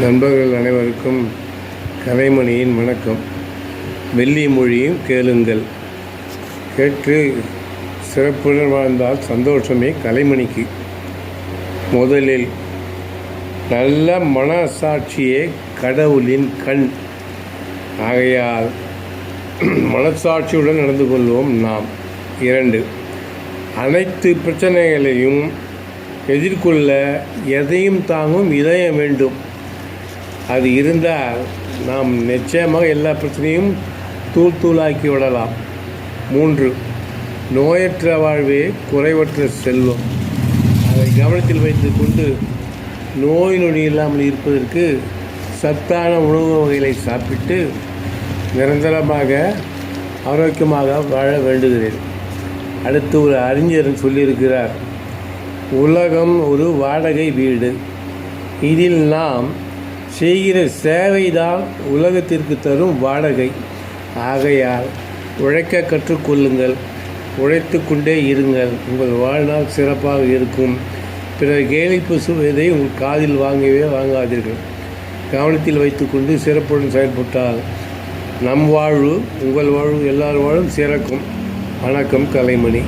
நண்பர்கள் அனைவருக்கும் கலைமணியின் வணக்கம். வெள்ளி மொழியும் கேளுங்கள். கேட்டு சிறப்புடன் வாழ்ந்தால் சந்தோஷமே கலைமணிக்கு. முதலில் நல்ல மனசாட்சியே கடவுளின் கண். ஆகையால் மனசாட்சியுடன் நடந்து கொள்வோம் நாம். 2, அனைத்து பிரச்சனைகளையும் எதிர்கொள்ள எதையும் தாங்கும் இதயம் வேண்டும். அது இருந்தால் நாம் நிச்சயமாக எல்லா பிரச்சனையும் தூளாக்கி விடலாம். 3, நோயற்ற வாழ்வே குறைவற்ற செல்வம். அதை கவனத்தில் வைத்து கொண்டு நோய் நொடி இல்லாமல் இருப்பதற்கு சத்தான உணவு வகைகளை சாப்பிட்டு நிரந்தரமாக ஆரோக்கியமாக வாழ வேண்டுகிறேன். அடுத்து ஒரு அறிஞர் சொல்லியிருக்கிறார், உலகம் ஒரு வாடகை வீடு. இதில் நாம் செய்கிற சேவைதான் உலகத்திற்கு தரும் வாடகை. ஆகையால் உழைக்க கற்றுக்கொள்ளுங்கள், உழைத்து கொண்டே இருங்கள். உங்கள் வாழ்நாள் சிறப்பாக இருக்கும். பிறர் கேலி பேசுவதை உங்கள் காதில் வாங்காதீர்கள். கவனத்தில் வைத்துக்கொண்டு சிறப்புடன் செயல்பட்டால் நம் வாழ்வு, உங்கள் வாழ்வு, எல்லார் வாழும் சிறக்கும். வணக்கம் கலைமணி.